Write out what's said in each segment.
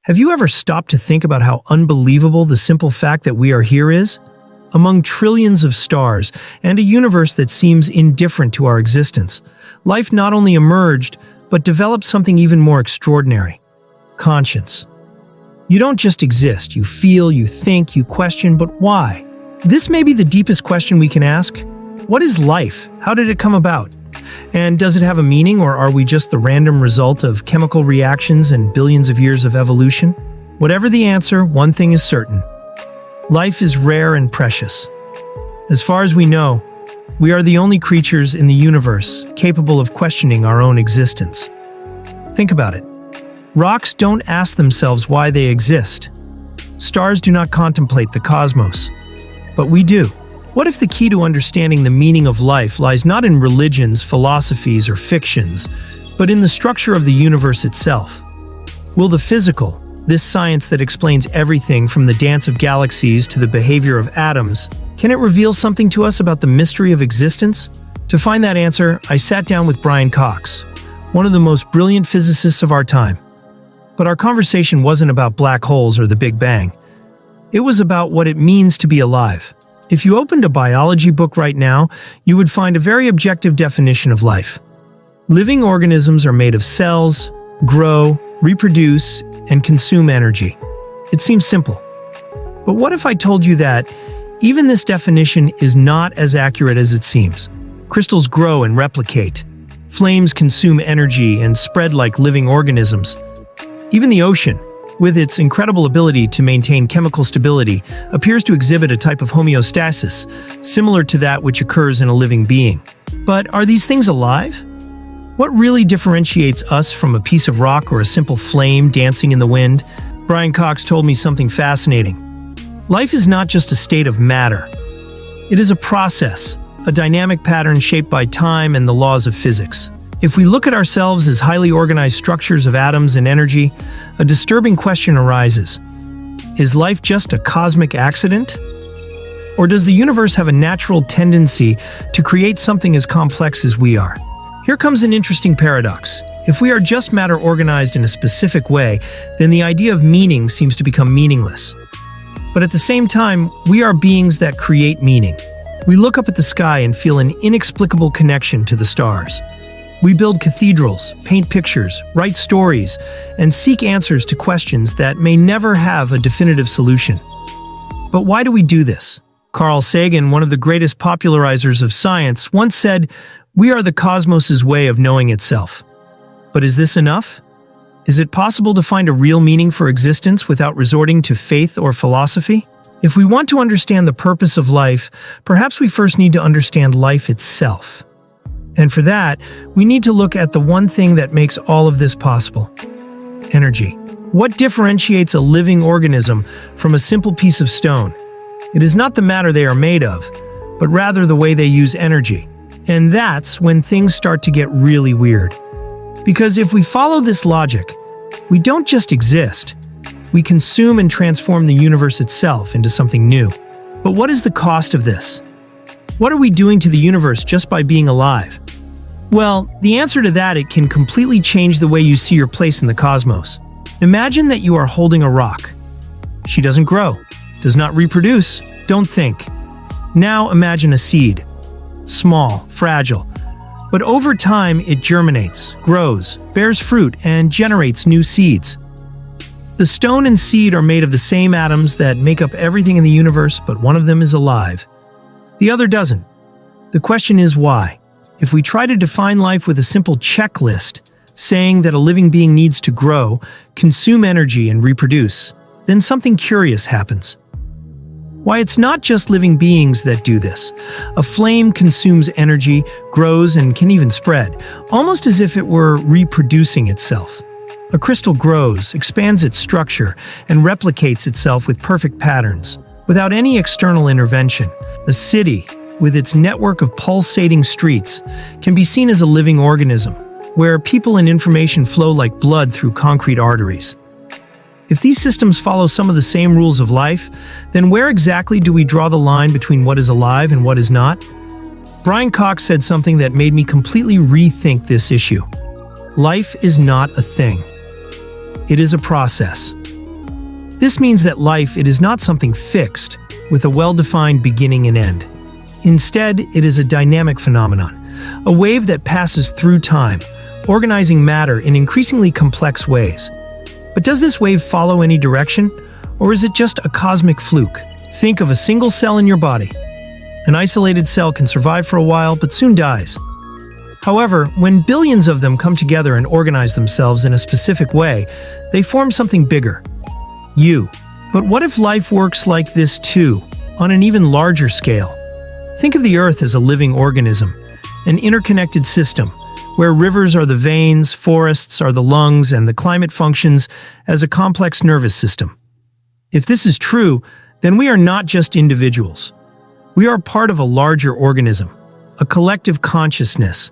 Have you ever stopped to think about how unbelievable the simple fact that we are here is? Among trillions of stars and a universe that seems indifferent to our existence, life not only emerged, but developed something even more extraordinary: conscience. You don't just exist, you feel, you think, you question, but why? This may be the deepest question we can ask. What is life? How did it come about? And does it have a meaning, or are we just the random result of chemical reactions and billions of years of evolution? Whatever the answer, one thing is certain. Life is rare and precious. As far as we know, we are the only creatures in the universe capable of questioning our own existence. Think about it. Rocks don't ask themselves why they exist. Stars do not contemplate the cosmos. But we do. What if the key to understanding the meaning of life lies not in religions, philosophies, or fictions, but in the structure of the universe itself? Will the physical, this science that explains everything from the dance of galaxies to the behavior of atoms, can it reveal something to us about the mystery of existence? To find that answer, I sat down with Brian Cox, one of the most brilliant physicists of our time. But our conversation wasn't about black holes or the Big Bang. It was about what it means to be alive. If you opened a biology book right now, you would find a very objective definition of life. Living organisms are made of cells, grow, reproduce, and consume energy. It seems simple. But what if I told you that even this definition is not as accurate as it seems? Crystals grow and replicate. Flames consume energy and spread like living organisms. Even the ocean, with its incredible ability to maintain chemical stability, appears to exhibit a type of homeostasis, similar to that which occurs in a living being. But are these things alive? What really differentiates us from a piece of rock or a simple flame dancing in the wind? Brian Cox told me something fascinating. Life is not just a state of matter. It is a process, a dynamic pattern shaped by time and the laws of physics. If we look at ourselves as highly organized structures of atoms and energy, a disturbing question arises. Is life just a cosmic accident? Or does the universe have a natural tendency to create something as complex as we are? Here comes an interesting paradox. If we are just matter organized in a specific way, then the idea of meaning seems to become meaningless. But at the same time, we are beings that create meaning. We look up at the sky and feel an inexplicable connection to the stars. We build cathedrals, paint pictures, write stories, and seek answers to questions that may never have a definitive solution. But why do we do this? Carl Sagan, one of the greatest popularizers of science, once said, "We are the cosmos's way of knowing itself." But is this enough? Is it possible to find a real meaning for existence without resorting to faith or philosophy? If we want to understand the purpose of life, perhaps we first need to understand life itself. And for that, we need to look at the one thing that makes all of this possible: energy. What differentiates a living organism from a simple piece of stone? It is not the matter they are made of, but rather the way they use energy. And that's when things start to get really weird. Because if we follow this logic, we don't just exist. We consume and transform the universe itself into something new. But what is the cost of this? What are we doing to the universe just by being alive? Well, the answer to that, it can completely change the way you see your place in the cosmos. Imagine that you are holding a rock. She doesn't grow, does not reproduce, don't think. Now imagine a seed. Small, fragile. But over time, it germinates, grows, bears fruit, and generates new seeds. The stone and seed are made of the same atoms that make up everything in the universe, but one of them is alive. The other doesn't. The question is why? If we try to define life with a simple checklist, saying that a living being needs to grow, consume energy, and reproduce, then something curious happens. Why, it's not just living beings that do this. A flame consumes energy, grows, and can even spread, almost as if it were reproducing itself. A crystal grows, expands its structure, and replicates itself with perfect patterns, without any external intervention. A city, with its network of pulsating streets, can be seen as a living organism, where people and information flow like blood through concrete arteries. If these systems follow some of the same rules of life, then where exactly do we draw the line between what is alive and what is not? Brian Cox said something that made me completely rethink this issue. Life is not a thing. It is a process. This means that life, it is not something fixed, with a well-defined beginning and end. Instead, it is a dynamic phenomenon, a wave that passes through time, organizing matter in increasingly complex ways. But does this wave follow any direction, or is it just a cosmic fluke? Think of a single cell in your body. An isolated cell can survive for a while, but soon dies. However, when billions of them come together and organize themselves in a specific way, they form something bigger. You. But what if life works like this too, on an even larger scale? Think of the Earth as a living organism, an interconnected system, where rivers are the veins, forests are the lungs, and the climate functions as a complex nervous system. If this is true, then we are not just individuals. We are part of a larger organism, a collective consciousness,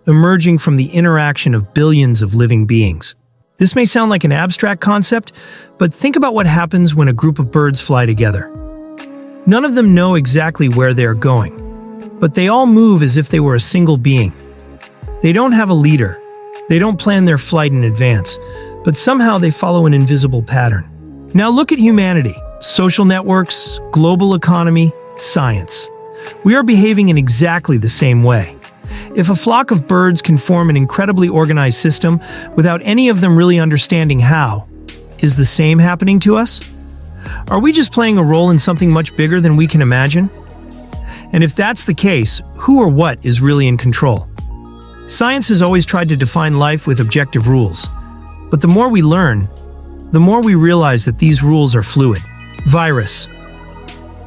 emerging from the interaction of billions of living beings. This may sound like an abstract concept, but think about what happens when a group of birds fly together. None of them know exactly where they are going, but they all move as if they were a single being. They don't have a leader. They don't plan their flight in advance, but somehow they follow an invisible pattern. Now look at humanity, social networks, global economy, science. We are behaving in exactly the same way. If a flock of birds can form an incredibly organized system without any of them really understanding how, is the same happening to us? Are we just playing a role in something much bigger than we can imagine? And if that's the case, who or what is really in control? Science has always tried to define life with objective rules. But the more we learn, the more we realize that these rules are fluid. Virus.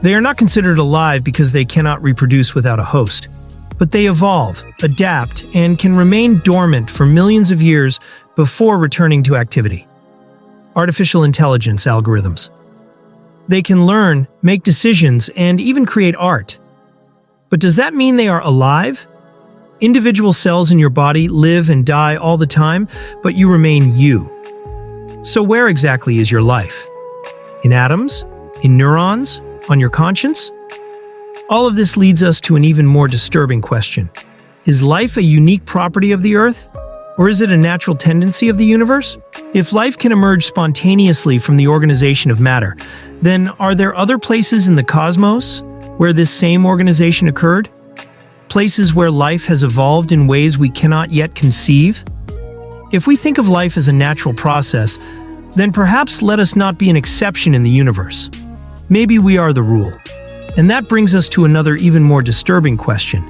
They are not considered alive because they cannot reproduce without a host. But they evolve, adapt, and can remain dormant for millions of years before returning to activity. Artificial intelligence algorithms. They can learn, make decisions, and even create art. But does that mean they are alive? Individual cells in your body live and die all the time, but you remain you. So where exactly is your life? In atoms? In neurons? On your conscience? All of this leads us to an even more disturbing question. Is life a unique property of the Earth? Or is it a natural tendency of the universe? If life can emerge spontaneously from the organization of matter, then are there other places in the cosmos where this same organization occurred? Places where life has evolved in ways we cannot yet conceive? If we think of life as a natural process, then perhaps let us not be an exception in the universe. Maybe we are the rule. And that brings us to another even more disturbing question.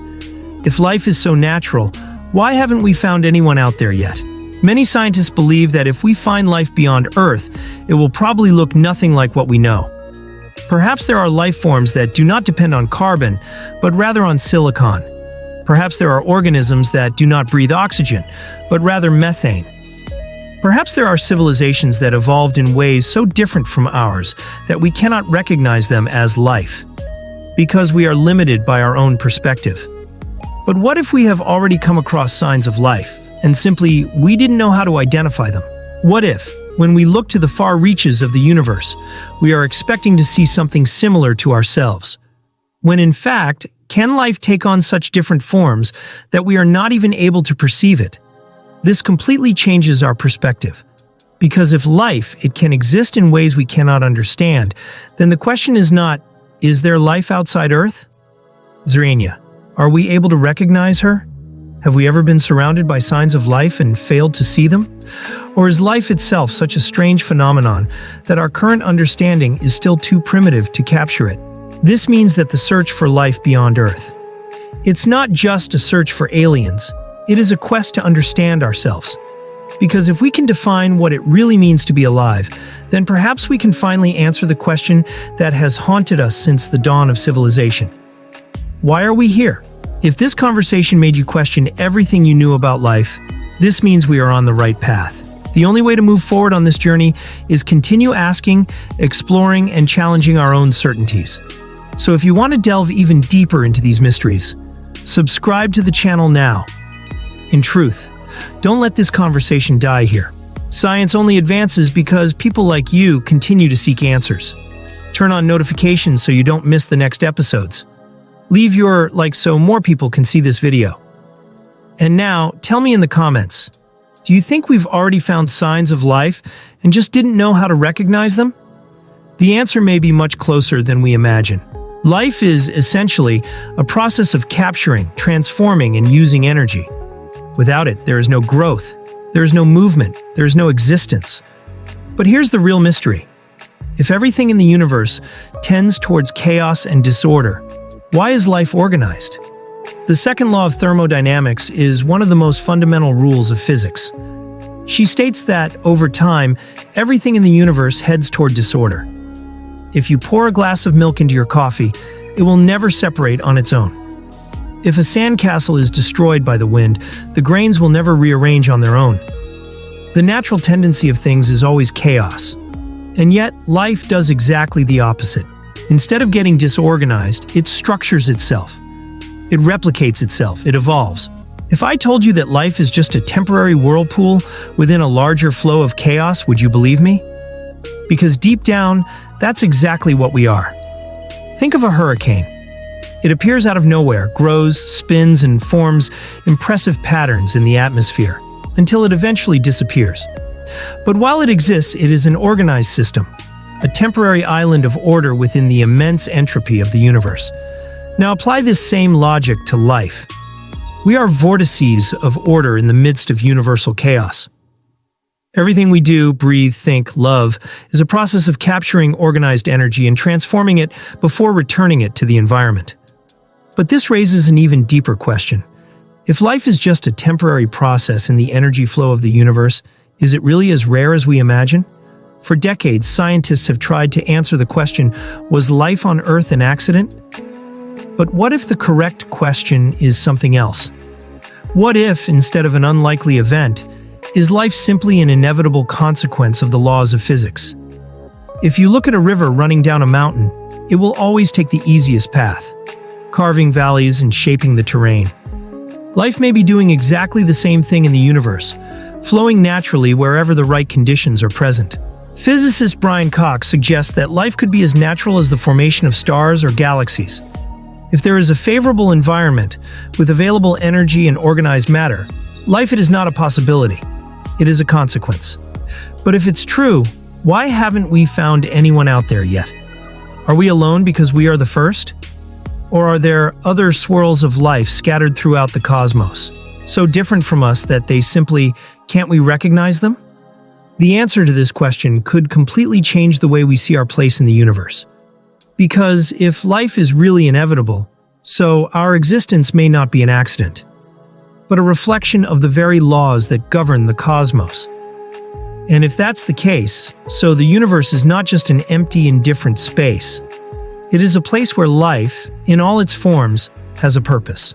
If life is so natural, why haven't we found anyone out there yet? Many scientists believe that if we find life beyond Earth, it will probably look nothing like what we know. Perhaps there are life forms that do not depend on carbon, but rather on silicon. Perhaps there are organisms that do not breathe oxygen, but rather methane. Perhaps there are civilizations that evolved in ways so different from ours that we cannot recognize them as life, because we are limited by our own perspective. But what if we have already come across signs of life, and simply we didn't know how to identify them? What if, when we look to the far reaches of the universe, we are expecting to see something similar to ourselves? When in fact, can life take on such different forms that we are not even able to perceive it? This completely changes our perspective. Because if life, it can exist in ways we cannot understand, then the question is not, is there life outside Earth? Zrania, are we able to recognize her? Have we ever been surrounded by signs of life and failed to see them? Or is life itself such a strange phenomenon that our current understanding is still too primitive to capture it? This means that the search for life beyond Earth, it's not just a search for aliens, it is a quest to understand ourselves. Because if we can define what it really means to be alive, then perhaps we can finally answer the question that has haunted us since the dawn of civilization. Why are we here? If this conversation made you question everything you knew about life, this means we are on the right path. The only way to move forward on this journey is continue asking, exploring, and challenging our own certainties. So if you want to delve even deeper into these mysteries, subscribe to the channel now. In truth, don't let this conversation die here. Science only advances because people like you continue to seek answers. Turn on notifications so you don't miss the next episodes. Leave your like so more people can see this video. And now, tell me in the comments, do you think we've already found signs of life and just didn't know how to recognize them? The answer may be much closer than we imagine. Life is essentially a process of capturing, transforming, and using energy. Without it, there is no growth, there is no movement, there is no existence. But here's the real mystery. If everything in the universe tends towards chaos and disorder, why is life organized? The second law of thermodynamics is one of the most fundamental rules of physics. She states that, over time, everything in the universe heads toward disorder. If you pour a glass of milk into your coffee, it will never separate on its own. If a sandcastle is destroyed by the wind, the grains will never rearrange on their own. The natural tendency of things is always chaos. And yet, life does exactly the opposite. Instead of getting disorganized, it structures itself. It replicates itself, it evolves. If I told you that life is just a temporary whirlpool within a larger flow of chaos, would you believe me? Because deep down, that's exactly what we are. Think of a hurricane. It appears out of nowhere, grows, spins, and forms impressive patterns in the atmosphere, until it eventually disappears. But while it exists, it is an organized system, a temporary island of order within the immense entropy of the universe. Now apply this same logic to life. We are vortices of order in the midst of universal chaos. Everything we do, breathe, think, love is a process of capturing organized energy and transforming it before returning it to the environment. But this raises an even deeper question. If life is just a temporary process in the energy flow of the universe, is it really as rare as we imagine? For decades, scientists have tried to answer the question, was life on Earth an accident? But what if the correct question is something else? What if, instead of an unlikely event, is life simply an inevitable consequence of the laws of physics? If you look at a river running down a mountain, it will always take the easiest path, carving valleys and shaping the terrain. Life may be doing exactly the same thing in the universe, flowing naturally wherever the right conditions are present. Physicist Brian Cox suggests that life could be as natural as the formation of stars or galaxies. If there is a favorable environment with available energy and organized matter, life it is not a possibility. It is a consequence. But if it's true, why haven't we found anyone out there yet? Are we alone because we are the first? Or are there other swirls of life scattered throughout the cosmos, so different from us that they simply can't we recognize them? The answer to this question could completely change the way we see our place in the universe. Because if life is really inevitable, so our existence may not be an accident, but a reflection of the very laws that govern the cosmos. And if that's the case, so the universe is not just an empty, indifferent space. It is a place where life, in all its forms, has a purpose.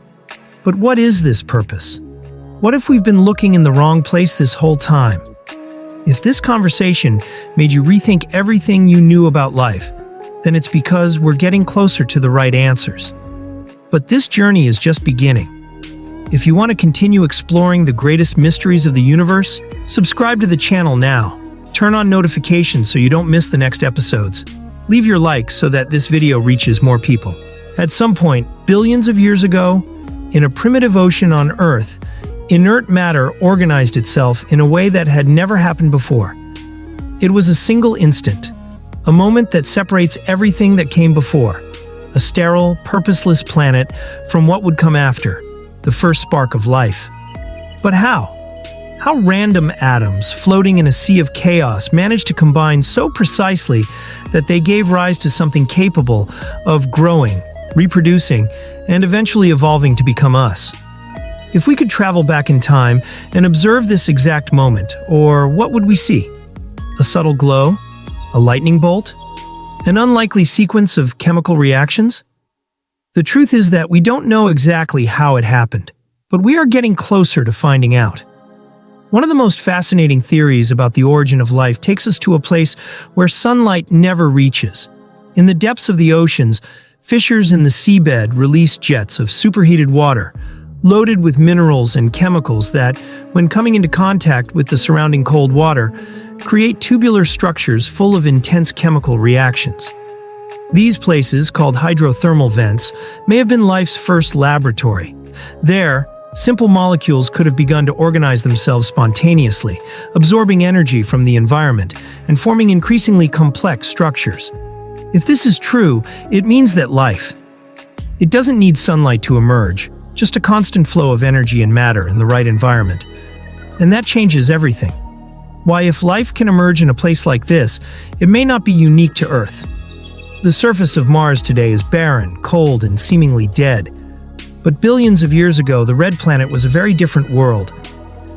But what is this purpose? What if we've been looking in the wrong place this whole time? If this conversation made you rethink everything you knew about life, then it's because we're getting closer to the right answers. But this journey is just beginning. If you want to continue exploring the greatest mysteries of the universe, subscribe to the channel now. Turn on notifications so you don't miss the next episodes. Leave your like so that this video reaches more people. At some point, billions of years ago, in a primitive ocean on Earth, inert matter organized itself in a way that had never happened before. It was a single instant, a moment that separates everything that came before, a sterile, purposeless planet from what would come after, the first spark of life. But how? How random atoms floating in a sea of chaos managed to combine so precisely that they gave rise to something capable of growing, reproducing, and eventually evolving to become us? If we could travel back in time and observe this exact moment, or what would we see? A subtle glow? A lightning bolt? An unlikely sequence of chemical reactions? The truth is that we don't know exactly how it happened, but we are getting closer to finding out. One of the most fascinating theories about the origin of life takes us to a place where sunlight never reaches. In the depths of the oceans, fissures in the seabed release jets of superheated water, loaded with minerals and chemicals that, when coming into contact with the surrounding cold water, create tubular structures full of intense chemical reactions. These places, called hydrothermal vents, may have been life's first laboratory. There, Simple molecules could have begun to organize themselves spontaneously, absorbing energy from the environment and forming increasingly complex structures. If this is true, it means that life, it doesn't need sunlight to emerge, just a constant flow of energy and matter in the right environment. And that changes everything. Why, if life can emerge in a place like this, it may not be unique to Earth. The surface of Mars today is barren, cold, and seemingly dead. But billions of years ago, the red planet was a very different world.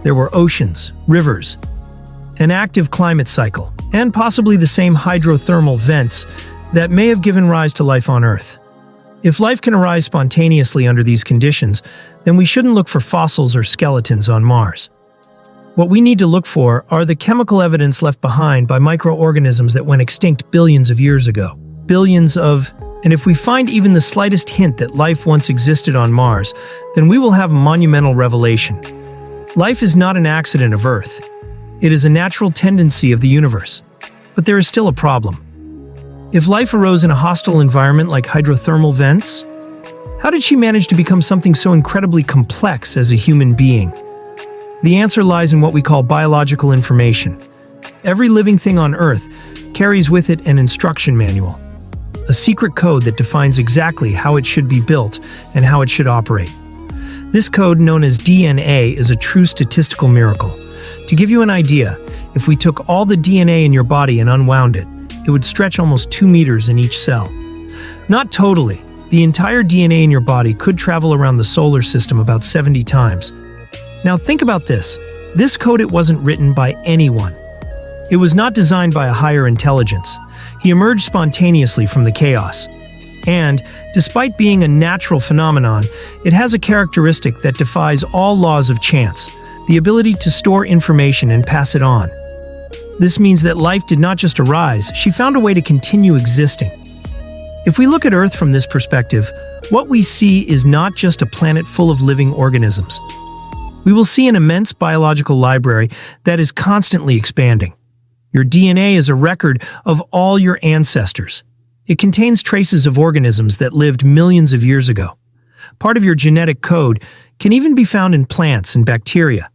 There were oceans, rivers, an active climate cycle, and possibly the same hydrothermal vents that may have given rise to life on Earth. If life can arise spontaneously under these conditions, then we shouldn't look for fossils or skeletons on Mars. What we need to look for are the chemical evidence left behind by microorganisms that went extinct billions of years ago. And if we find even the slightest hint that life once existed on Mars, then we will have a monumental revelation. Life is not an accident of Earth. It is a natural tendency of the universe. But there is still a problem. If life arose in a hostile environment like hydrothermal vents, how did she manage to become something so incredibly complex as a human being? The answer lies in what we call biological information. Every living thing on Earth carries with it an instruction manual, a secret code that defines exactly how it should be built and how it should operate. This code, known as DNA, is a true statistical miracle. To give you an idea, if we took all the DNA in your body and unwound it, it would stretch almost 2 meters in each cell. Not totally. The entire DNA in your body could travel around the solar system about 70 times. Now think about this. This code, it wasn't written by anyone. It was not designed by a higher intelligence. He emerged spontaneously from the chaos. And, despite being a natural phenomenon, it has a characteristic that defies all laws of chance: the ability to store information and pass it on. This means that life did not just arise, she found a way to continue existing. If we look at Earth from this perspective, what we see is not just a planet full of living organisms. We will see an immense biological library that is constantly expanding. Your DNA is a record of all your ancestors. It contains traces of organisms that lived millions of years ago. Part of your genetic code can even be found in plants and bacteria.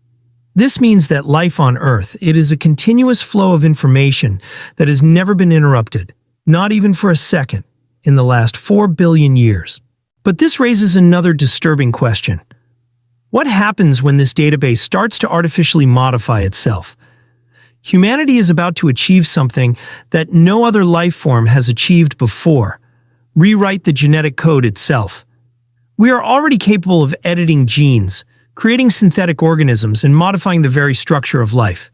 This means that life on Earth, it is a continuous flow of information that has never been interrupted, not even for a second, in the last 4 billion years. But this raises another disturbing question. What happens when this database starts to artificially modify itself? Humanity is about to achieve something that no other life form has achieved before: rewrite the genetic code itself. We are already capable of editing genes, creating synthetic organisms, and modifying the very structure of life.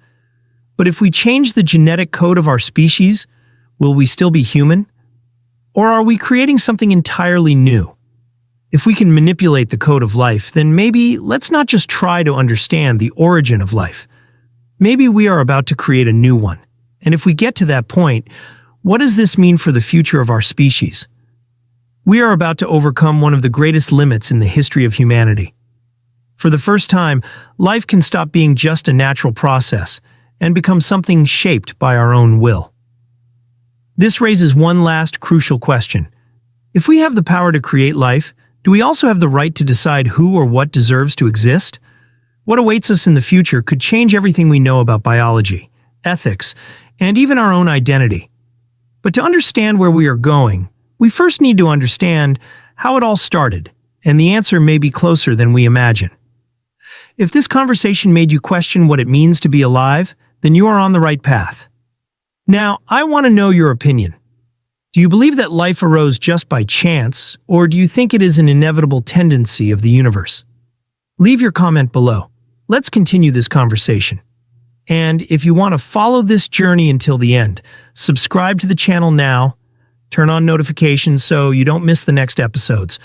But if we change the genetic code of our species, will we still be human? Or are we creating something entirely new? If we can manipulate the code of life, then maybe let's not just try to understand the origin of life. Maybe we are about to create a new one. And if we get to that point, what does this mean for the future of our species? We are about to overcome one of the greatest limits in the history of humanity. For the first time, life can stop being just a natural process and become something shaped by our own will. This raises one last crucial question. If we have the power to create life, do we also have the right to decide who or what deserves to exist? What awaits us in the future could change everything we know about biology, ethics, and even our own identity. But to understand where we are going, we first need to understand how it all started, and the answer may be closer than we imagine. If this conversation made you question what it means to be alive, then you are on the right path. Now, I want to know your opinion. Do you believe that life arose just by chance, or do you think it is an inevitable tendency of the universe? Leave your comment below. Let's continue this conversation. And if you want to follow this journey until the end, subscribe to the channel now, turn on notifications so you don't miss the next episodes.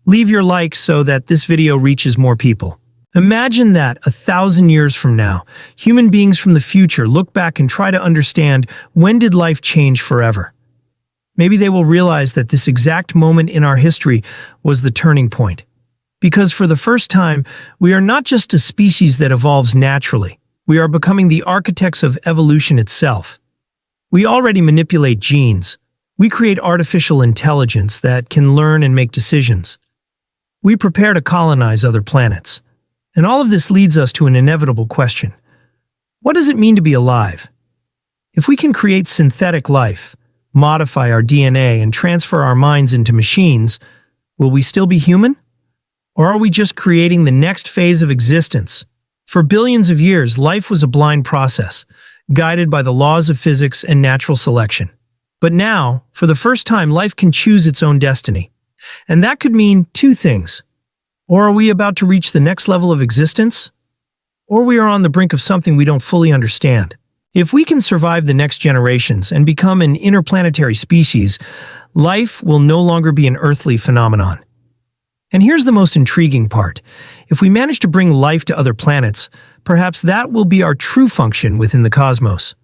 Leave your like so that this video reaches more people. Imagine that 1,000 years from now, human beings from the future look back and try to understand, when did life change forever? Maybe they will realize that this exact moment in our history was the turning point. Because for the first time, we are not just a species that evolves naturally. We are becoming the architects of evolution itself. We already manipulate genes. We create artificial intelligence that can learn and make decisions. We prepare to colonize other planets. And all of this leads us to an inevitable question. What does it mean to be alive? If we can create synthetic life, modify our DNA, and transfer our minds into machines, will we still be human? Or are we just creating the next phase of existence? For billions of years, life was a blind process, guided by the laws of physics and natural selection. But now, for the first time, life can choose its own destiny. And that could mean two things. Or are we about to reach the next level of existence? Or we are on the brink of something we don't fully understand. If we can survive the next generations and become an interplanetary species, life will no longer be an earthly phenomenon. And here's the most intriguing part. If we manage to bring life to other planets, perhaps that will be our true function within the cosmos.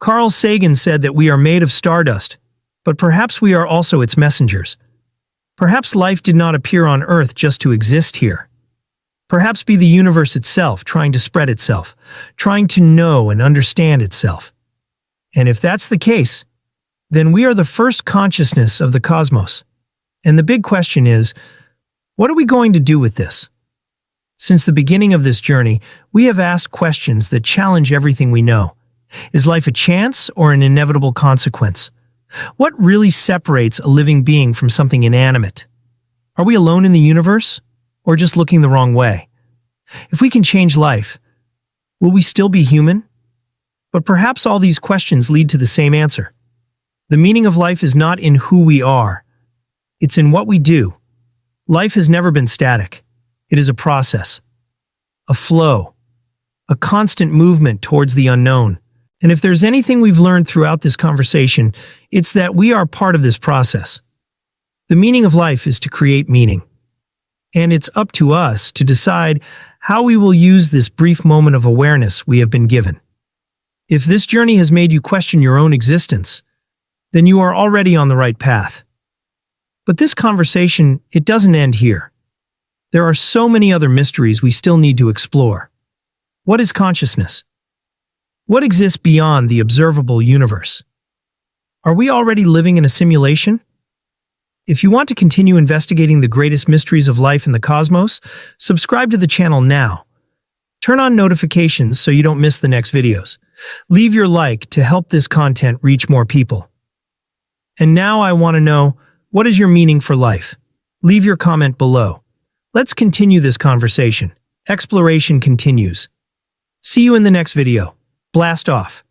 Carl Sagan said that we are made of stardust, but perhaps we are also its messengers. Perhaps life did not appear on Earth just to exist here. Perhaps be the universe itself trying to spread itself, trying to know and understand itself. And if that's the case, then we are the first consciousness of the cosmos. And the big question is, what are we going to do with this? Since the beginning of this journey, we have asked questions that challenge everything we know. Is life a chance or an inevitable consequence? What really separates a living being from something inanimate? Are we alone in the universe, or just looking the wrong way? If we can change life, will we still be human? But perhaps all these questions lead to the same answer. The meaning of life is not in who we are. It's in what we do. Life has never been static. It is a process, a flow, a constant movement towards the unknown. And if there's anything we've learned throughout this conversation, it's that we are part of this process. The meaning of life is to create meaning. And it's up to us to decide how we will use this brief moment of awareness we have been given. If this journey has made you question your own existence, then you are already on the right path. But this conversation, it doesn't end here. There are so many other mysteries we still need to explore. What is consciousness? What exists beyond the observable universe? Are we already living in a simulation? If you want to continue investigating the greatest mysteries of life in the cosmos, subscribe to the channel now. Turn on notifications so you don't miss the next videos. Leave your like to help this content reach more people. And now I want to know, what is your meaning for life? Leave your comment below. Let's continue this conversation. Exploration continues. See you in the next video. Blast off.